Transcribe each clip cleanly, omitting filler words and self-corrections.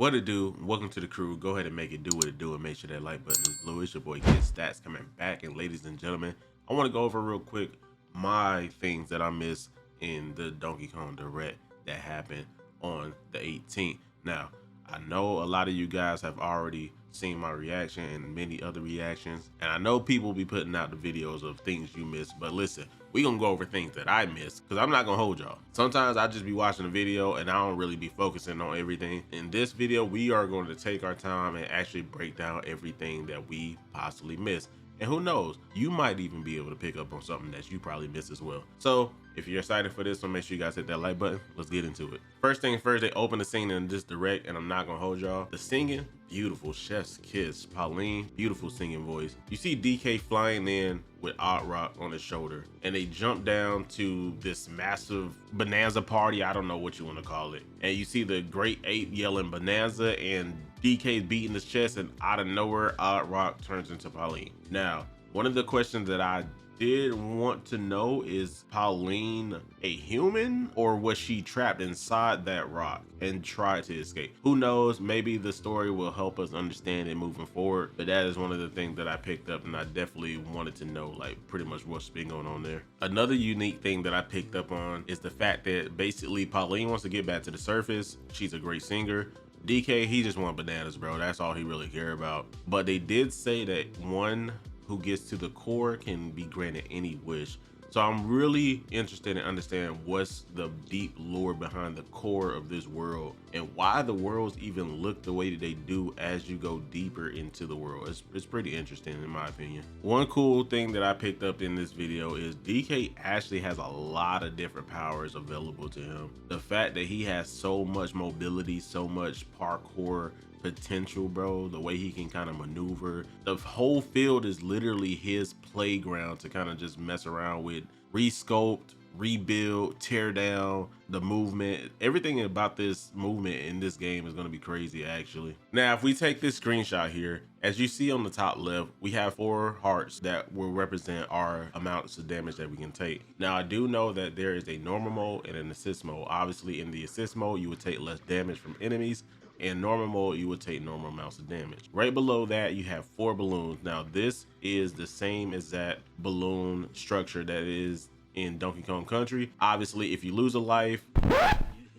What it do? Welcome to the crew. Go ahead and make it do what it do and make sure that like button is blue. It's your boy Kidstacz coming back. And ladies and gentlemen, I want to go over real quick my things that I missed in the Donkey Kong Direct that happened on the 18th. Now, I know a lot of you guys have already seen my reaction and many other reactions, and I know people be putting out the videos of things you missed, but listen, we gonna go over things that I missed because I'm not gonna hold y'all. Sometimes I just be watching a video and I don't really be focusing on everything. In this video, we are going to take our time and actually break down everything that we possibly missed. And who knows, you might even be able to pick up on something that you probably missed as well. So if you're excited for this one, make sure you guys hit that like button. Let's get into it. First thing first, they open the scene in this direct, and I'm not gonna hold y'all. The singing, beautiful, chef's kiss. Pauline, beautiful singing voice. You see DK flying in with Odd Rock on his shoulder, and they jump down to this massive Bananza party. I don't know what you want to call it. And you see the Great Ape yelling Bananza, and DK beating his chest, and out of nowhere, Odd Rock turns into Pauline. Now, one of the questions that I did want to know is Pauline a human, or was she trapped inside that rock and tried to escape? Who knows? Maybe the story will help us understand it moving forward, but that is one of the things that I picked up, and I definitely wanted to know like pretty much what's been going on there. Another unique thing that I picked up on is the fact that basically Pauline wants to get back to the surface. She's a great singer. DK, he just want bananas, bro. That's all he really care about. But they did say that one who gets to the core can be granted any wish. So I'm really interested in understanding what's the deep lore behind the core of this world and why the worlds even look the way that they do as you go deeper into the world. It's pretty interesting in my opinion. One cool thing that I picked up in this video is DK actually has a lot of different powers available to him. The fact that he has so much mobility, so much parkour potential, bro, the way he can kind of maneuver. The whole field is literally his playground to kind of just mess around with, resculpt, rebuild, tear down, the movement. Everything about this movement in this game is going to be crazy actually. Now, if we take this screenshot here, as you see on the top left, we have 4 hearts that will represent our amounts of damage that we can take. Now, I do know that there is a normal mode and an assist mode. Obviously, in the assist mode, you would take less damage from enemies. In normal mode, you would take normal amounts of damage. Right below that, you have 4 balloons. Now, this is the same as that balloon structure that is in Donkey Kong Country. Obviously, if you lose a life,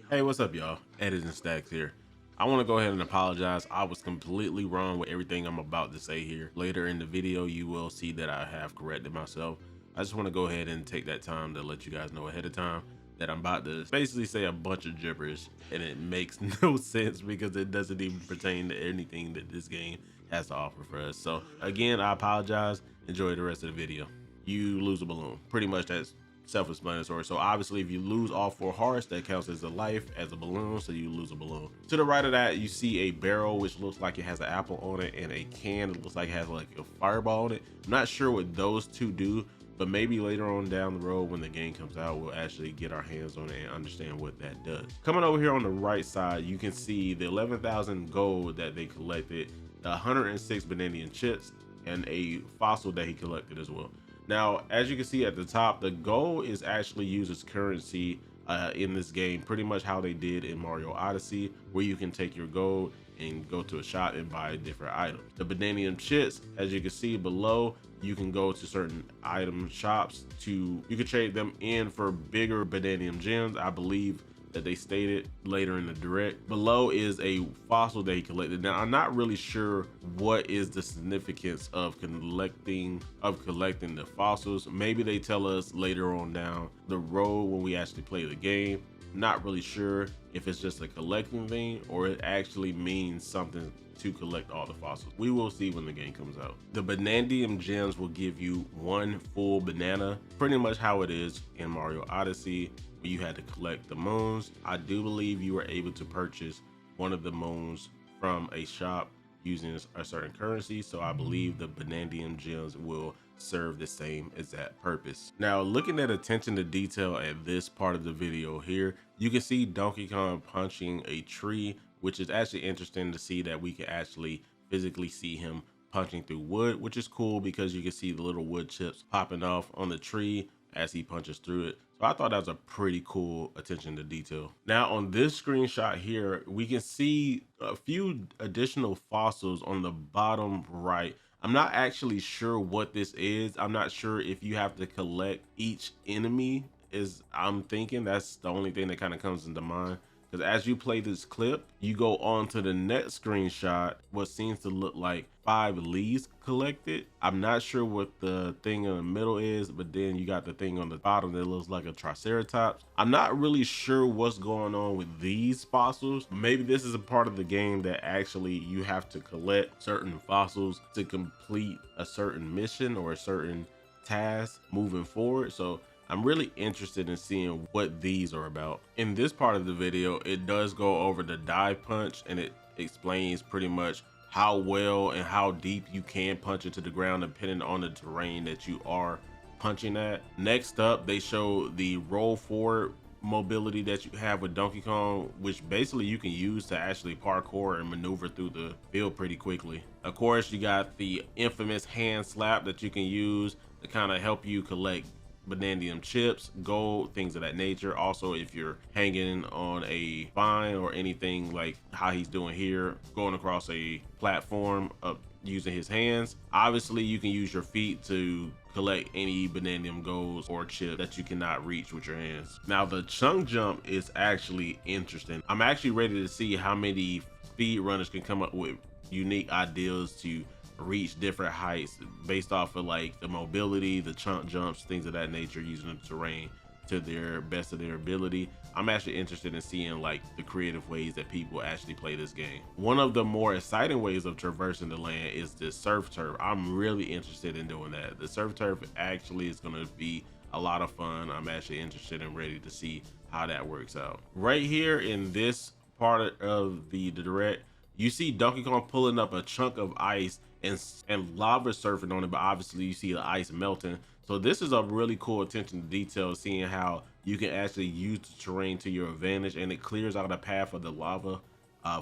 hey, what's up, y'all? Editing Stacks here. I want to go ahead and apologize. I was completely wrong with everything I'm about to say here. Later in the video, you will see that I have corrected myself. I just want to go ahead and take that time to let you guys know ahead of time that I'm about to basically say a bunch of gibberish, and it makes no sense because it doesn't even pertain to anything that this game has to offer for us. So again, I apologize. Enjoy the rest of the video. You lose a balloon. Pretty much that's self-explanatory. So obviously if you lose all 4 hearts, that counts as a life as a balloon, so you lose a balloon. To the right of that, you see a barrel which looks like it has an apple on it, and a can that looks like it has like a fireball on it. I'm not sure what those two do, but maybe later on down the road when the game comes out, we'll actually get our hands on it and understand what that does. Coming over here on the right side, you can see the 11,000 gold that they collected, the 106 Bananian chips, and a fossil that he collected as well. Now, as you can see at the top, the gold is actually used as currency in this game, pretty much how they did in Mario Odyssey, where you can take your gold and go to a shop and buy different items. The Bananium chips, as you can see below, you can go to certain item shops you can trade them in for bigger Bananium gems. I believe that they stated later in the direct. Below is a fossil that he collected. Now, I'm not really sure what is the significance of collecting the fossils. Maybe they tell us later on down the road when we actually play the game. Not really sure if it's just a collecting thing or it actually means something to collect all the fossils. We will see when the game comes out. The Banandium gems will give you 1 full banana, pretty much how it is in Mario Odyssey, where you had to collect the moons. I do believe you were able to purchase one of the moons from a shop using a certain currency, so I believe the Banandium gems will serve the same exact purpose. Now, looking at attention to detail at this part of the video here, you can see Donkey Kong punching a tree, which is actually interesting to see that we can actually physically see him punching through wood, which is cool because you can see the little wood chips popping off on the tree as he punches through it. So I thought that was a pretty cool attention to detail. Now on this screenshot here, we can see a few additional fossils on the bottom right. I'm not actually sure what this is. I'm not sure if you have to collect each enemy, is I'm thinking that's the only thing that kind of comes into mind. Because as you play this clip, you go on to the next screenshot, what seems to look like 5 leaves collected. I'm not sure what the thing in the middle is, but then you got the thing on the bottom that looks like a triceratops. I'm not really sure what's going on with these fossils. Maybe this is a part of the game that actually you have to collect certain fossils to complete a certain mission or a certain task moving forward. So I'm really interested in seeing what these are about. In this part of the video, it does go over the dive punch, and it explains pretty much how well and how deep you can punch into the ground depending on the terrain that you are punching at. Next up, they show the roll forward mobility that you have with Donkey Kong, which basically you can use to actually parkour and maneuver through the field pretty quickly. Of course, you got the infamous hand slap that you can use to kind of help you collect Bananza chips, gold, things of that nature. Also, if you're hanging on a vine or anything like how he's doing here, going across a platform up using his hands. Obviously, you can use your feet to collect any Bananza golds or chip that you cannot reach with your hands. Now, the chunk jump is actually interesting. I'm actually ready to see how many speed runners can come up with unique ideas to reach different heights based off of like the mobility, the chunk jumps, things of that nature, using the terrain to their best of their ability. I'm actually interested in seeing like the creative ways that people actually play this game. One of the more exciting ways of traversing the land is the surf turf. I'm really interested in doing that. The surf turf actually is going to be a lot of fun. I'm actually interested and ready to see how that works out. Right here in this part of the direct, you see Donkey Kong pulling up a chunk of ice and lava surfing on it, but obviously you see the ice melting. So this is a really cool attention to detail, seeing how you can actually use the terrain to your advantage, and it clears out a path of the lava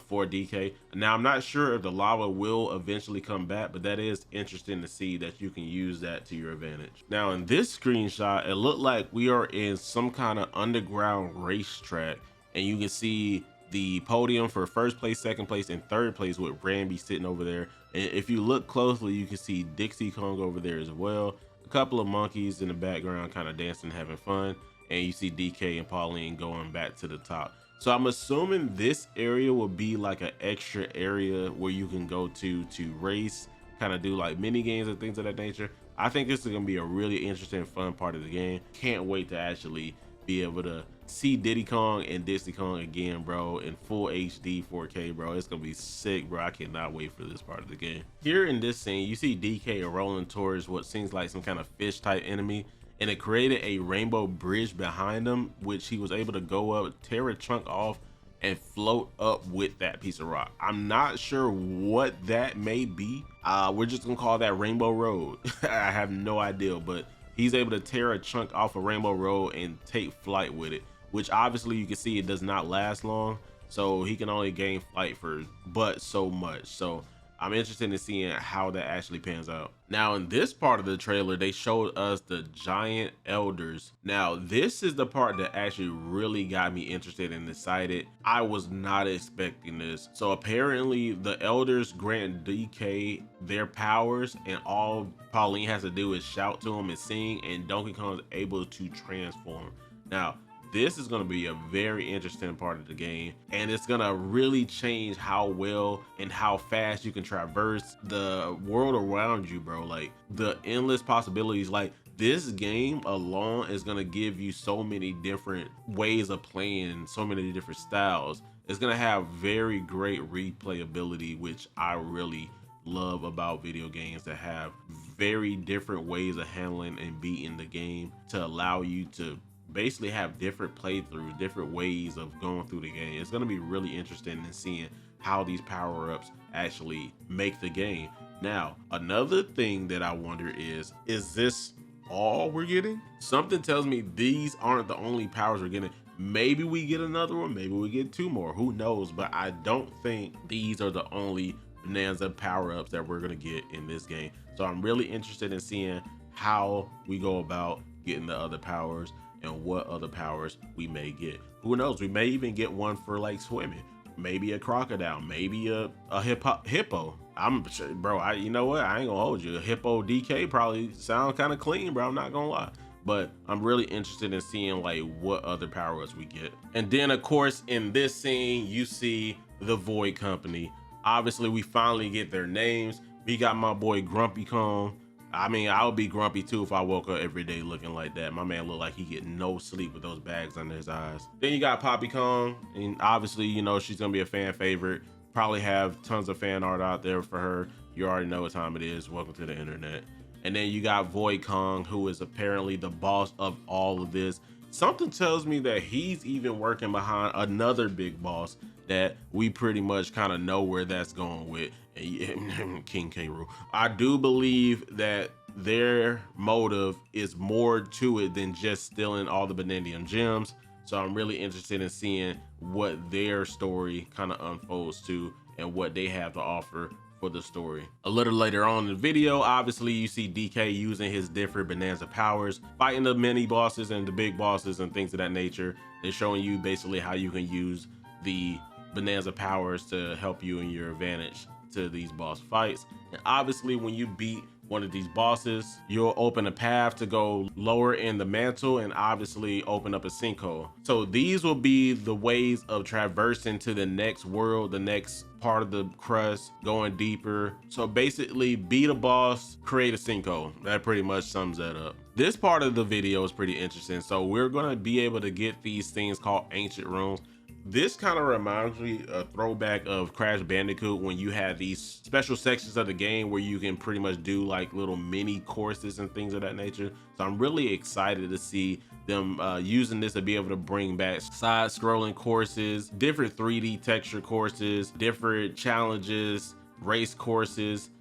for DK. Now, I'm not sure if the lava will eventually come back, but that is interesting to see that you can use that to your advantage. Now, in this screenshot, it looked like we are in some kind of underground racetrack, and you can see the podium for first place, second place, and third place with Rambi sitting over there. And if you look closely, you can see Dixie Kong over there as well. A couple of monkeys in the background kind of dancing, having fun. And you see DK and Pauline going back to the top. So I'm assuming this area will be like an extra area where you can go to race, kind of do like mini games and things of that nature. I think this is going to be a really interesting, fun part of the game. Can't wait to actually be able to see Diddy Kong and Dixie Kong again, bro, in full HD 4K, bro. It's gonna be sick, bro. I cannot wait for this part of the game. Here in this scene, you see DK rolling towards what seems like some kind of fish type enemy, and it created a rainbow bridge behind him, which he was able to go up, tear a chunk off, and float up with that piece of rock. I'm not sure what that may be. We're just gonna call that Rainbow Road. I have no idea, but he's able to tear a chunk off of Rainbow Road and take flight with it, which obviously you can see it does not last long. So he can only gain flight for but so much. So I'm interested in seeing how that actually pans out. Now in this part of the trailer, they showed us the giant elders. Now this is the part that actually really got me interested and excited. I was not expecting this. So apparently the elders grant DK their powers, and all Pauline has to do is shout to him and sing, and Donkey Kong is able to transform. Now this is going to be a very interesting part of the game, and it's going to really change how well and how fast you can traverse the world around you, bro. Like the endless possibilities. Like this game alone is going to give you so many different ways of playing, so many different styles. It's going to have very great replayability, which I really love about video games, that have very different ways of handling and beating the game, to allow you to basically have different playthroughs, different ways of going through the game. It's going to be really interesting in seeing how these power-ups actually make the game. Now, another thing that I wonder is this all we're getting? Something tells me these aren't the only powers we're getting. Maybe we get another one, maybe we get 2 more, who knows? But I don't think these are the only Bananza power-ups that we're going to get in this game. So I'm really interested in seeing how we go about getting the other powers. and what other powers we may get. Who knows, we may even get one for like swimming, maybe a crocodile, maybe a hippo. I'm sure, bro, you know what, I ain't gonna hold you, a hippo DK probably sound kind of clean, bro, I'm not gonna lie. But I'm really interested in seeing like what other powers we get. And then of course in this scene you see the Void Company. Obviously we finally get their names. We got my boy Grumpy Kong. I mean, I would be grumpy too if I woke up every day looking like that. My man look like he get no sleep with those bags under his eyes. Then you got Poppy Kong, and obviously, you know, she's gonna be a fan favorite. Probably have tons of fan art out there for her. You already know what time it is. Welcome to the internet. And then you got Void Kong, who is apparently the boss of all of this. Something tells me that he's even working behind another big boss that we pretty much kind of know where that's going with. King K. Rool. I do believe that their motive is more to it than just stealing all the Bananza gems. So I'm really interested in seeing what their story kind of unfolds to and what they have to offer for the story. A little later on in the video, obviously you see DK using his different Bananza powers, fighting the mini bosses and the big bosses and things of that nature. They're showing you basically how you can use the Bananza powers to help you in your advantage to these boss fights. And obviously when you beat one of these bosses, you'll open a path to go lower in the mantle and obviously open up a sinkhole. So these will be the ways of traversing to the next world, the next part of the crust, going deeper. So basically beat a boss, create a sinkhole. That pretty much sums that up. This part of the video is pretty interesting. So we're gonna be able to get these things called ancient rooms. This kind of reminds me a throwback of Crash Bandicoot when you had these special sections of the game where you can pretty much do like little mini courses and things of that nature. So I'm really excited to see them using this to be able to bring back side scrolling courses, different 3D texture courses, different challenges, race courses.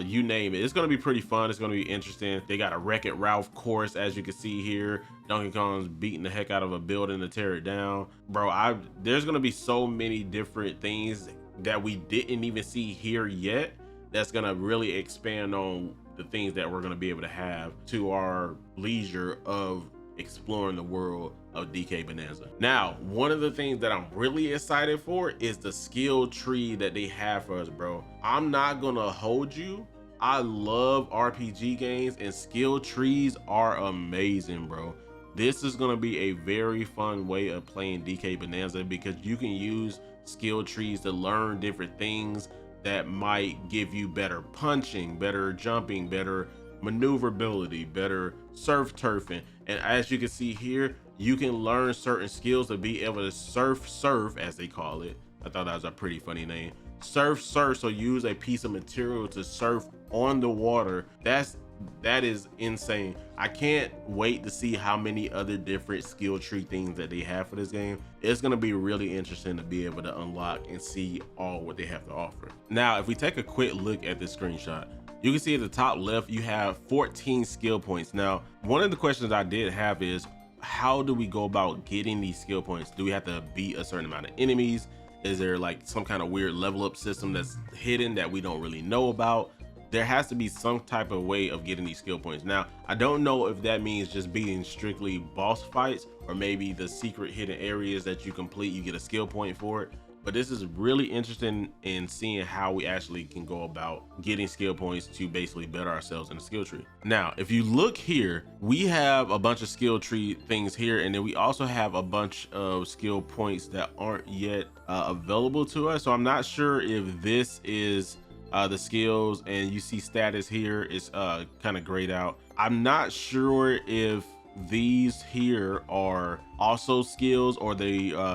You name it. It's going to be pretty fun. It's going to be interesting. They got a Wreck-It Ralph course, as you can see here. Donkey Kong's beating the heck out of a building to tear it down. Bro, there's going to be so many different things that we didn't even see here yet that's going to really expand on the things that we're going to be able to have to our leisure of exploring the world of DK Bananza. Now, one of the things that I'm really excited for is the skill tree that they have for us, bro. I'm not gonna hold you. I love RPG games and skill trees are amazing, bro. This is gonna be a very fun way of playing DK Bananza because you can use skill trees to learn different things that might give you better punching, better jumping, better maneuverability, better surf turfing. And as you can see here, you can learn certain skills to be able to surf as they call it. I thought that was a pretty funny name. Surf. So use a piece of material to surf on the water. That is insane. I can't wait to see how many other different skill tree things that they have for this game. It's gonna be really interesting to be able to unlock and see all what they have to offer. Now, if we take a quick look at this screenshot, you can see at the top left, you have 14 skill points. Now, one of the questions I did have is, how do we go about getting these skill points? Do we have to beat a certain amount of enemies? Is there like some kind of weird level up system that's hidden that we don't really know about? There has to be some type of way of getting these skill points. Now, I don't know if that means just beating strictly boss fights or maybe the secret hidden areas that you complete, you get a skill point for it. But this is really interesting in seeing how we actually can go about getting skill points to basically better ourselves in the skill tree. Now, if you look here, we have a bunch of skill tree things here, and then we also have a bunch of skill points that aren't yet available to us. So I'm not sure if this is the skills, and you see status here is kind of grayed out. I'm not sure if these here are also skills or they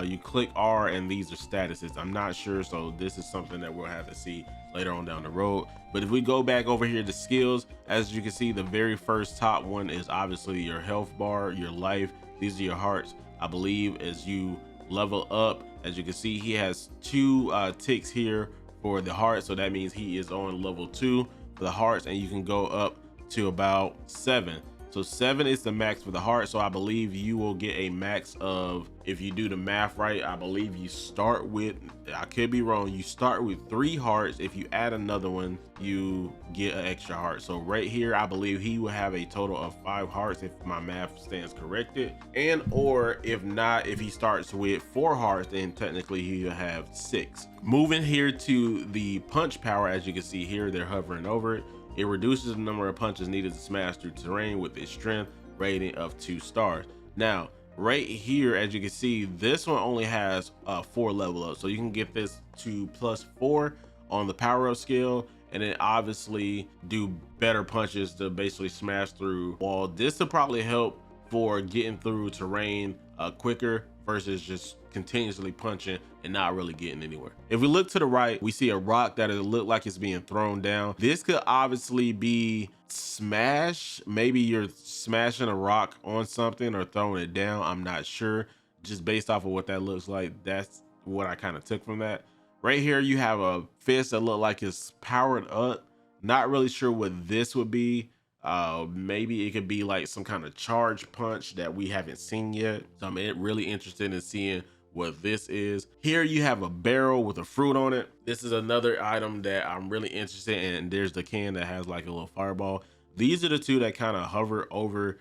you click R and these are statuses. I'm not sure, so this is something that we'll have to see later on down the road. But if we go back over here to skills, as you can see, the very first top one is obviously your health bar, your life. These are your hearts. I believe as you level up, as you can see, he has 2 ticks here for the heart, so that means he is on level 2 for the hearts, and you can go up to about 7. So 7 is the max for the heart. So I believe you will get a max of, if you do the math right, I believe you start with, I could be wrong, you start with 3 hearts. If you add another one, you get an extra heart. So right here, I believe he will have a total of 5 hearts if my math stands corrected. And or if not, if he starts with 4 hearts, then technically he'll have 6. Moving here to the punch power, as you can see here, they're hovering over it. It reduces the number of punches needed to smash through terrain with its strength rating of 2 stars. Now, right here, as you can see, this one only has 4 level up. So you can get this to +4 on the power up scale, and then obviously do better punches to basically smash through wall. This will probably help for getting through terrain quicker versus just continuously punching and not really getting anywhere. If we look to the right, we see a rock that it look like it's being thrown down. This could obviously be smash. Maybe you're smashing a rock on something or throwing it down. I'm not sure. Just based off of what that looks like, that's what I kind of took from that. Right here, you have a fist that look like it's powered up. Not really sure what this would be. Maybe it could be like some kind of charge punch that we haven't seen yet. So I'm really interested in seeing what this is. Here you have a barrel with a fruit on it. This is another item that I'm really interested in. There's the can that has like a little fireball. These are the two that kind of hover over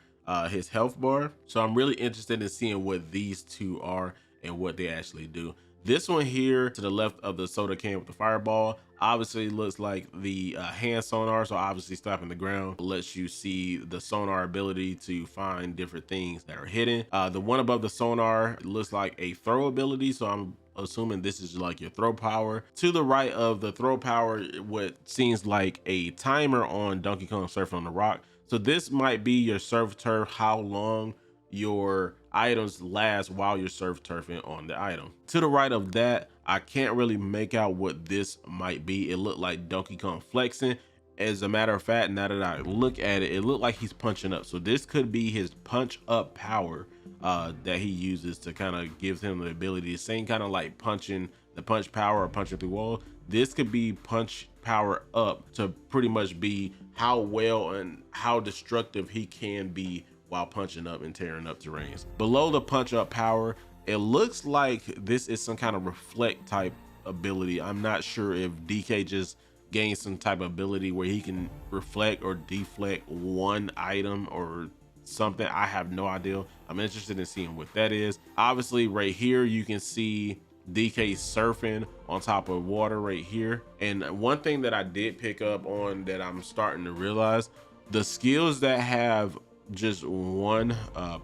his health bar. So I'm really interested in seeing what these two are and what they actually do. This one here to the left of the soda can with the fireball obviously looks like the hand sonar. So obviously stopping the ground lets you see the sonar ability to find different things that are hidden. The one above the sonar looks like a throw ability. So I'm assuming this is like your throw power. To the right of the throw power, what seems like a timer on Donkey Kong Surfing on the Rock. So this might be your surf turf, how long your items last while you're surf turfing on the item. To the right of that, I can't really make out what this might be. It looked like Donkey Kong flexing. As a matter of fact, now that I look at it, it looked like he's punching up. So this could be his punch up power that he uses to kind of give him the ability, same kind of like punching the punch power or punching through wall. This could be punch power up to pretty much be how well and how destructive he can be while punching up and tearing up terrains. Below the punch up power, it looks like this is some kind of reflect type ability. I'm not sure if DK just gained some type of ability where he can reflect or deflect one item or something. I have no idea. I'm interested in seeing what that is. Obviously right here, you can see DK surfing on top of water right here. And one thing that I did pick up on that I'm starting to realize, the skills that have just one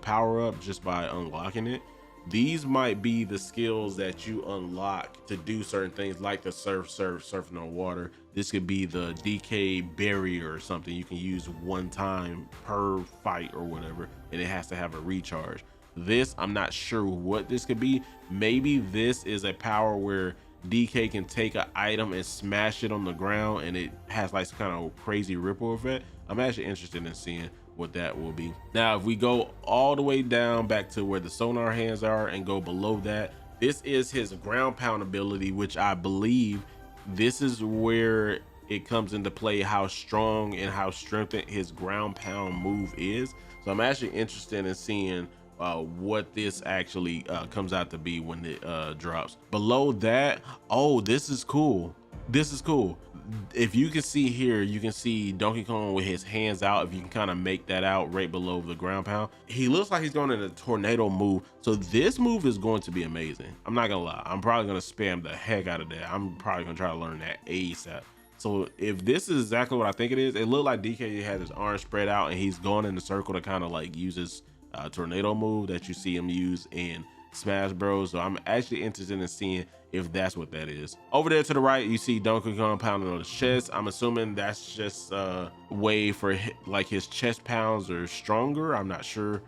power up just by unlocking it, these might be the skills that you unlock to do certain things like the surfing on water. This could be the DK barrier or something you can use one time per fight or whatever, and it has to have a recharge. This, I'm not sure what this could be. Maybe this is a power where DK can take an item and smash it on the ground and it has like some kind of crazy ripple effect. I'm actually interested in seeing what that will be. Now, if we go all the way down back to where the sonar hands are and go below that, this is his ground pound ability, which I believe this is where it comes into play how strong and how strengthened his ground pound move is. So I'm actually interested in seeing what this actually comes out to be when it drops. Below that, oh, this is cool. This is cool. If you can see here, you can see Donkey Kong with his hands out. If you can kind of make that out right below the ground pound, he looks like he's going in a tornado move. So this move is going to be amazing. I'm not gonna lie, I'm probably gonna spam the heck out of that. I'm probably gonna try to learn that ASAP. So if this is exactly what I think it is, it looked like DK had his arms spread out and he's going in a circle to kind of like use his tornado move that you see him use in Smash Bros. So I'm actually interested in seeing if that's what that is. Over there to the right, you see Donkey Kong pounding on his chest. I'm assuming that's just a way for like his chest pounds are stronger. I'm not sure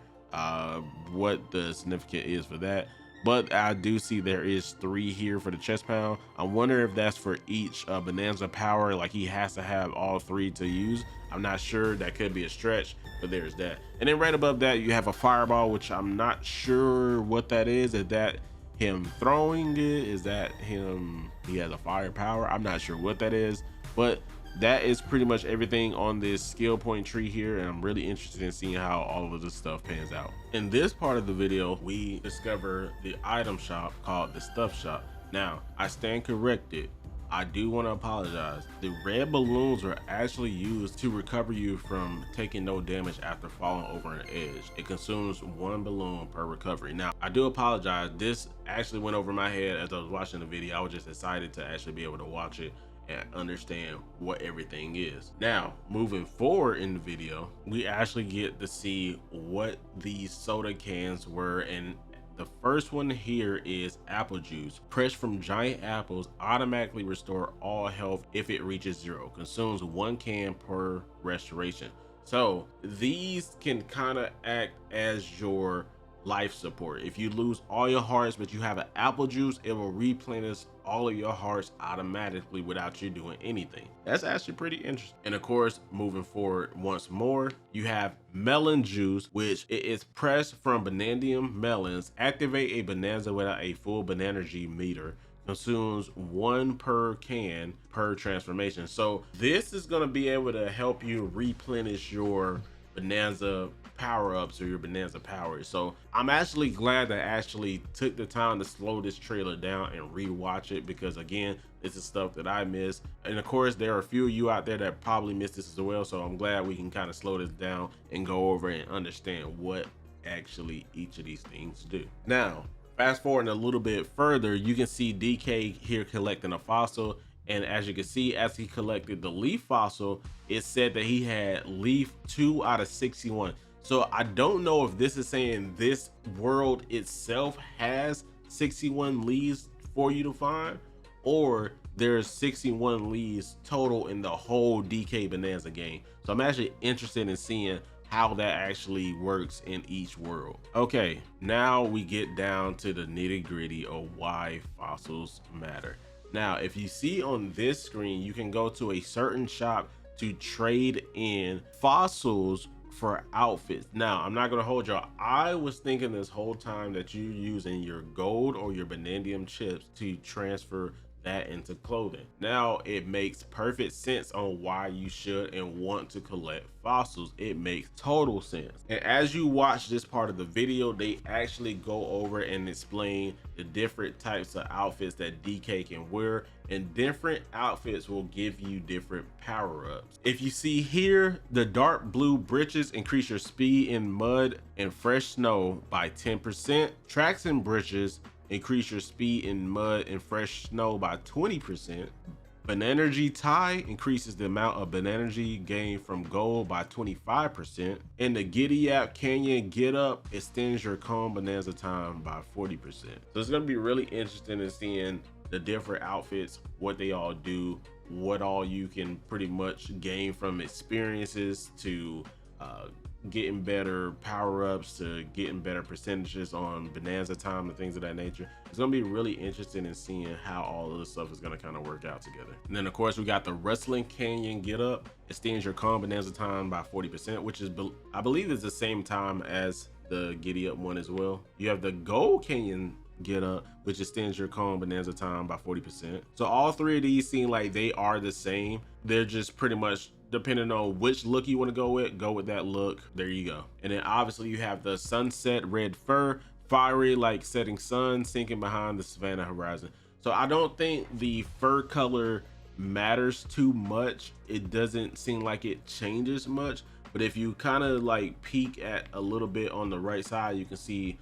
what the significance is for that, but I do see there is 3 here for the chest pound. I wonder if that's for each Bananza power, like he has to have all 3 to use. I'm not sure, that could be a stretch, but there's that. And then right above that, you have a fireball, which I'm not sure what that is. Is that him throwing it? Is that him, he has a firepower? I'm not sure what that is, but that is pretty much everything on this skill point tree here, and I'm really interested in seeing how all of this stuff pans out. In this part of the video, we discover the item shop called the stuff shop. Now, I stand corrected. I do want to apologize. The red balloons are actually used to recover you from taking no damage after falling over an edge. It consumes 1 balloon per recovery. Now, I do apologize. This actually went over my head as I was watching the video. I was just excited to actually be able to watch it and understand what everything is. Now, moving forward in the video, we actually get to see what these soda cans were, and the first one here is apple juice. Pressed from giant apples automatically restore all health if it reaches 0. Consumes 1 can per restoration. So these can kind of act as your life support. If you lose all your hearts but you have an apple juice, it will replenish all of your hearts automatically without you doing anything. That's actually pretty interesting. And of course, moving forward once more, you have melon juice, which it is pressed from Bananza melons. Activate a Bananza without a full Bananza meter. Consumes 1 per can per transformation. So this is going to be able to help you replenish your Bananza power-ups or your Bananza powers. So I'm actually glad that I actually took the time to slow this trailer down and rewatch it, because again, this is stuff that I missed, and of course there are a few of you out there that probably missed this as well. So I'm glad we can kind of slow this down and go over and understand what actually each of these things do. Now, fast forward a little bit further, you can see DK here collecting a fossil. And as you can see, as he collected the leaf fossil, it said that he had leaf 2 out of 61. So I don't know if this is saying this world itself has 61 leaves for you to find, or there's 61 leaves total in the whole DK Bananza game. So I'm actually interested in seeing how that actually works in each world. Okay, now we get down to the nitty-gritty of why fossils matter. Now, if you see on this screen, you can go to a certain shop to trade in fossils for outfits. Now, I'm not gonna hold y'all. I was thinking this whole time that you're using your gold or your Bananza chips to transfer that into clothing. Now it makes perfect sense on why you should and want to collect fossils. It makes total sense. And as you watch this part of the video, they actually go over and explain the different types of outfits that DK can wear, and different outfits will give you different power-ups. If you see here, the dark blue breeches increase your speed in mud and fresh snow by 10%. Tracks and breeches increase your speed in mud and fresh snow by 20%. Bananza tie increases the amount of Bananza gained from gold by 25%. And the Giddy Up Canyon Get Up extends your calm Bananza time by 40%. So it's gonna be really interesting in seeing the different outfits, what they all do, what all you can pretty much gain from experiences to getting better power-ups to getting better percentages on Bananza time and things of that nature. It's gonna be really interesting in seeing how all of this stuff is gonna kind of work out together. And then of course we got the Rustling Canyon Get Up, extends your calm Bananza time by 40%, which is I believe is the same time as the Giddy Up one as well. You have the Gold Canyon Get Up, which extends your calm Bananza time by 40%. So all three of these seem like they are the same. They're just pretty much depending on which look you want to go with that look. There you go. And then obviously you have the Sunset Red Fur, fiery like setting sun, sinking behind the savanna horizon. So I don't think the fur color matters too much. It doesn't seem like it changes much, but if you kind of like peek at a little bit on the right side, you can see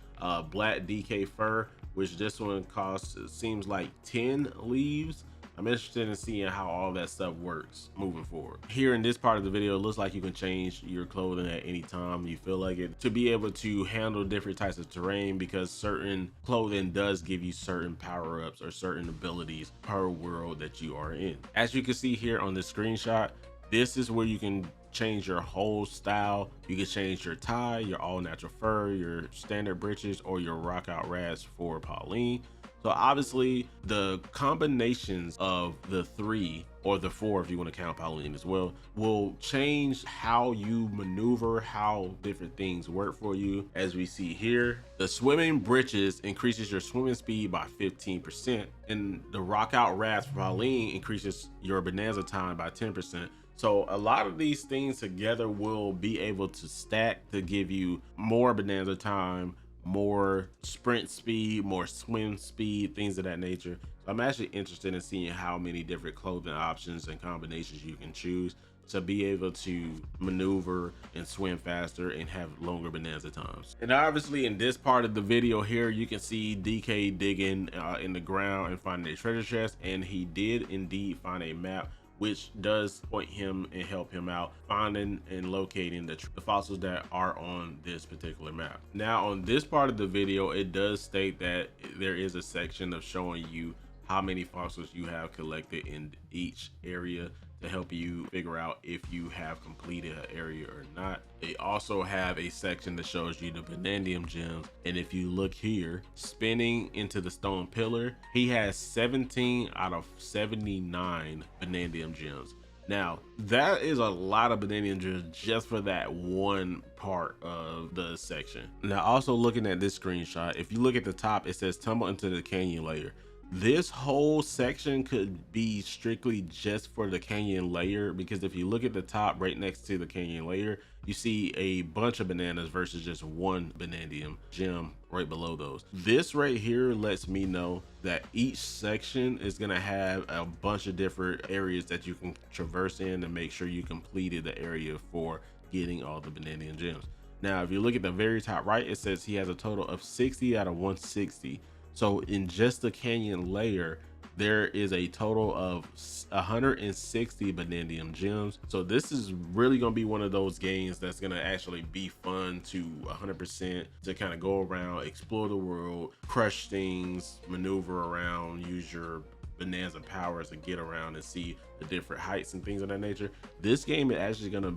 black DK fur, which this one costs, it seems like 10 leaves. I'm interested in seeing how all that stuff works moving forward. Here in this part of the video, it looks like you can change your clothing at any time you feel like it to be able to handle different types of terrain, because certain clothing does give you certain power-ups or certain abilities per world that you are in. As you can see here on the screenshot, this is where you can change your whole style. You can change your tie, your all natural fur, your standard breeches, or your rock out rats for Pauline. So obviously the combinations of the 3 or the 4, if you want to count Pauline as well, will change how you maneuver, how different things work for you. As we see here, the swimming britches increases your swimming speed by 15%, and the rock out rafts for Pauline increases your Bananza time by 10%. So a lot of these things together will be able to stack to give you more Bananza time, more sprint speed, more swim speed, things of that nature. So I'm actually interested in seeing how many different clothing options and combinations you can choose to be able to maneuver and swim faster and have longer Bananza times. And obviously in this part of the video here, you can see DK digging in the ground and finding a treasure chest, and he did indeed find a map which does point him and help him out finding and locating the fossils that are on this particular map. Now on this part of the video, it does state that there is a section of showing you how many fossils you have collected in each area to help you figure out if you have completed an area or not. They also have a section that shows you the vanadium gems, and if you look here, spinning into the stone pillar, he has 17 out of 79 vanadium gems. Now that is a lot of vanadium gems just for that one part of the section. Now also looking at this screenshot, if you look at the top, it says tumble into the canyon layer. This whole section could be strictly just for the canyon layer, because if you look at the top right next to the canyon layer, you see a bunch of bananas versus just one vanadium gem right below those. This right here lets me know that each section is going to have a bunch of different areas that you can traverse in and make sure you completed the area for getting all the vanadium gems. Now if you look at the very top right, it says he has a total of 60 out of 160. So in just the canyon layer, there is a total of 160 vanadium gems. So this is really gonna be one of those games that's gonna actually be fun to 100%, to kind of go around, explore the world, crush things, maneuver around, use your Bananza powers to get around and see the different heights and things of that nature. This game is actually gonna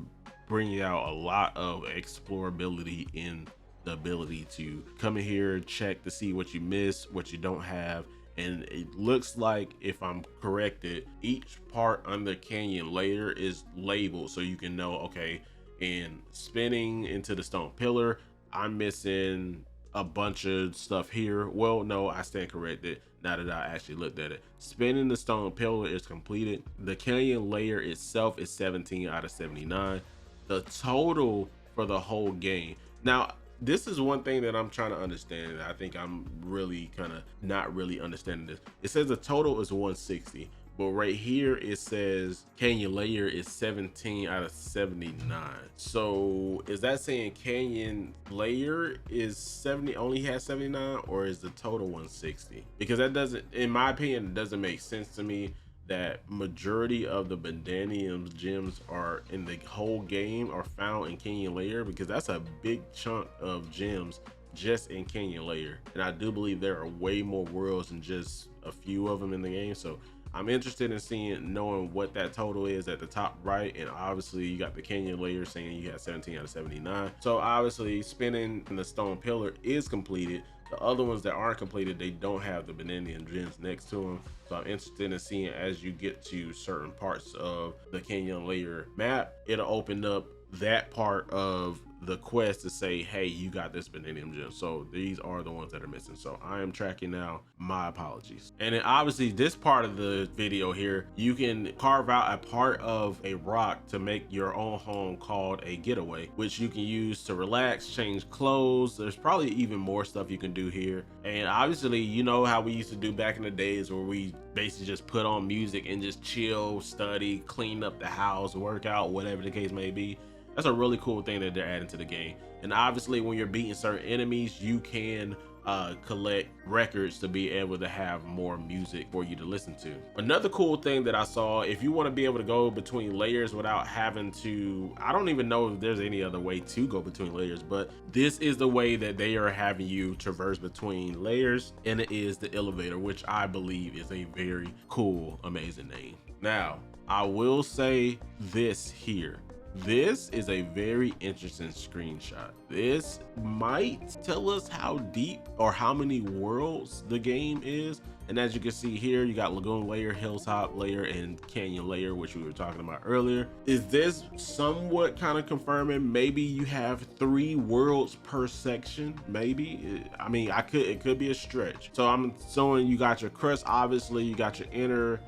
bring you out a lot of explorability in the ability to come in here, check to see what you miss, what you don't have. And it looks like, if I'm corrected, each part on the canyon layer is labeled so you can know, okay, in spinning into the stone pillar, I'm missing a bunch of stuff here. Well, no, I stand corrected now that I actually looked at it. Spinning the stone pillar is completed. The canyon layer itself is 17 out of 79. The total for the whole game. Now, this is one thing that I'm trying to understand. I think I'm really kind of not really understanding this. It says the total is 160, but right here it says canyon layer is 17 out of 79. So is that saying canyon layer is 70, only has 79, or is the total 160? Because that doesn't, in my opinion, it doesn't make sense to me that majority of the vanadium gems are in the whole game are found in canyon layer, because that's a big chunk of gems just in canyon layer. And I do believe there are way more worlds than just a few of them in the game. So I'm interested in seeing, knowing what that total is at the top right. And obviously you got the canyon layer saying you had 17 out of 79. So obviously spinning in the stone pillar is completed. The other ones that aren't completed, they don't have the vanadium gems next to them. So I'm interested in seeing, as you get to certain parts of the canyon layer map, it'll open up that part of the quest to say, hey, you got this vanadium gem. So these are the ones that are missing. So I am tracking now. My apologies. And then obviously this part of the video here, you can carve out a part of a rock to make your own home called a getaway, which you can use to relax, change clothes. There's probably even more stuff you can do here. And obviously, you know how we used to do back in the days where we basically just put on music and just chill, study, clean up the house, work out, whatever the case may be. That's a really cool thing that they're adding to the game. And obviously when you're beating certain enemies, you can collect records to be able to have more music for you to listen to. Another cool thing that I saw, if you want to be able to go between layers without having to, I don't even know if there's any other way to go between layers, but this is the way that they are having you traverse between layers, and it is the elevator, which I believe is a very cool, amazing name. Now, I will say this here. This is a very interesting screenshot. This might tell us how deep or how many worlds the game is. And as you can see here, you got lagoon layer, hilltop layer, and canyon layer, which we were talking about earlier. Is this somewhat kind of confirming maybe you have 3 worlds per section? Maybe. I mean, it could be a stretch. So I'm showing you got your crust, obviously, you got your inner,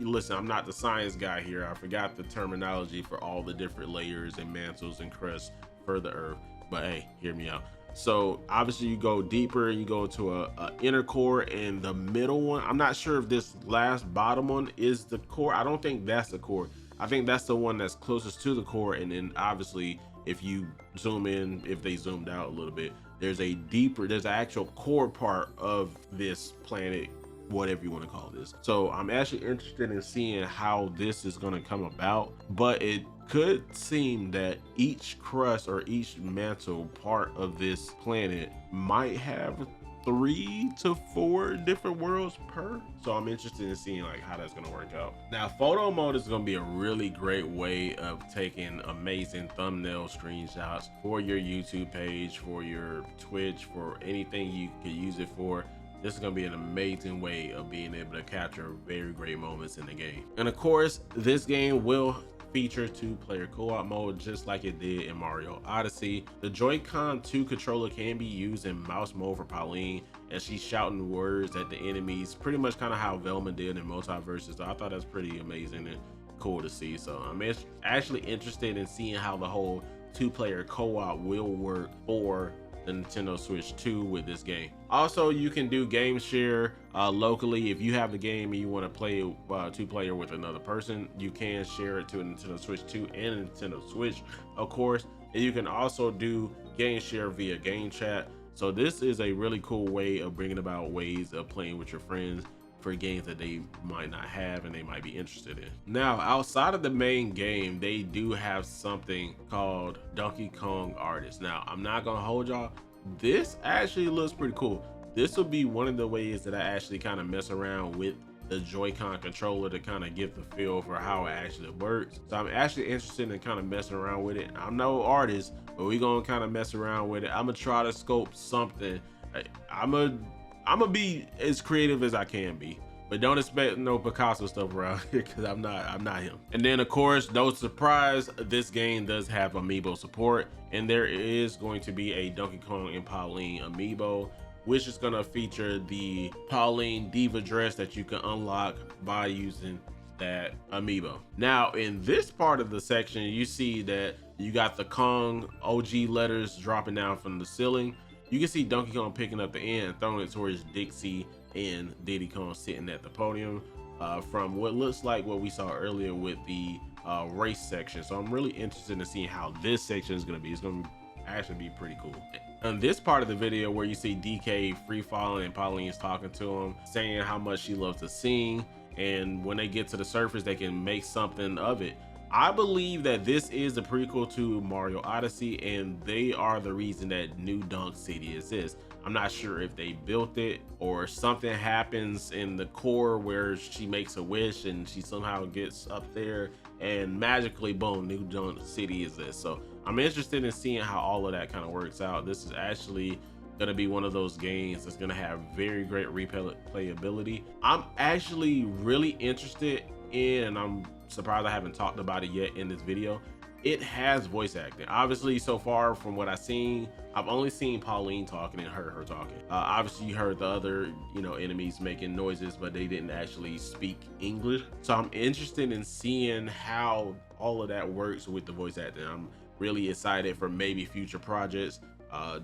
listen, I'm not the science guy here. I forgot the terminology for all the different layers and mantles and crusts for the earth, but hey, hear me out. So obviously you go deeper and you go into a inner core, and the middle one, I'm not sure if this last bottom one is the core. I don't think that's the core. I think that's the one that's closest to the core. And then obviously if you zoom in, if they zoomed out a little bit, there's an actual core part of this planet, whatever you want to call this. So I'm actually interested in seeing how this is going to come about, but it could seem that each crust or each mantle part of this planet might have 3 to 4 different worlds per. So I'm interested in seeing like how that's going to work out. Now, photo mode is going to be a really great way of taking amazing thumbnail screenshots for your YouTube page, for your Twitch, for anything you could use it for. This is going to be an amazing way of being able to capture very great moments in the game. And of course, this game will feature 2-player co-op mode, just like it did in Mario Odyssey. The Joy-Con 2 controller can be used in mouse mode for Pauline, and she's shouting words at the enemies, pretty much kind of how Velma did in Multiverses. So I thought that's pretty amazing and cool to see. So I'm actually interested in seeing how the whole 2-player co-op will work for the Nintendo Switch 2 with this game. Also, you can do game share locally. If you have the game and you want to play 2-player with another person, you can share it to a Nintendo Switch 2 and a Nintendo Switch, of course. And you can also do game share via game chat. So this is a really cool way of bringing about ways of playing with your friends for games that they might not have and they might be interested in. Now, outside of the main game, they do have something called Donkey Kong Artist. Now, I'm not gonna hold y'all, this actually looks pretty cool. This will be one of the ways that I actually kind of mess around with the Joy-Con controller to kind of get the feel for how it actually works. So I'm actually interested in kind of messing around with it. I'm no artist, but we're gonna kind of mess around with it. I'm gonna try to scope something. I'm gonna be as creative as I can be, but don't expect no Picasso stuff around here because I'm not him. And then of course, no surprise, this game does have amiibo support, and there is going to be a Donkey Kong and Pauline amiibo, which is gonna feature the Pauline Diva dress that you can unlock by using that amiibo. Now, in this part of the section, you see that you got the Kong OG letters dropping down from the ceiling. You can see Donkey Kong picking up the end and throwing it towards Dixie and Diddy Kong sitting at the podium from what looks like what we saw earlier with the race section. So I'm really interested in seeing how this section is going to be. It's going to actually be pretty cool. On this part of the video where you see DK free falling and Pauline's talking to him, saying how much she loves to sing, and when they get to the surface, they can make something of it. I believe that this is a prequel to Mario Odyssey, and they are the reason that New Donk City exists. I'm not sure if they built it or something happens in the core where she makes a wish and she somehow gets up there and magically, boom, New Donk City exists. So I'm interested in seeing how all of that kind of works out. This is actually gonna be one of those games that's gonna have very great replayability. I'm actually really interested in, and I'm surprised I haven't talked about it yet in this video, it has voice acting. Obviously, so far from what I've seen, I've only seen Pauline talking and heard her talking. Obviously, you heard the other, enemies making noises, but they didn't actually speak English. So I'm interested in seeing how all of that works with the voice acting. I'm really excited for maybe future projects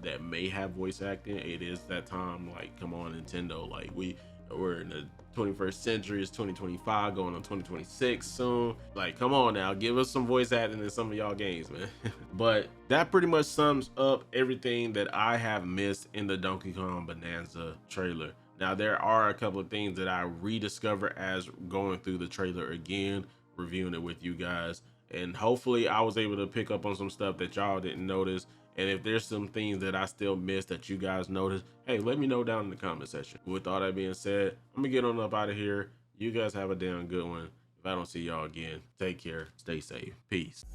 that may have voice acting. It is that time, like, come on, Nintendo, like we're in the 21st century. It's 2025 going on 2026 soon. Like, come on now, give us some voice acting in some of y'all games, man. But that pretty much sums up everything that I have missed in the Donkey Kong Bananza trailer. Now, there are a couple of things that I rediscovered as going through the trailer again, reviewing it with you guys, and hopefully I was able to pick up on some stuff that y'all didn't notice. And if there's some things that I still missed that you guys noticed, hey, let me know down in the comment section. With all that being said, I'm gonna get on up out of here. You guys have a damn good one. If I don't see y'all again, take care, stay safe, peace.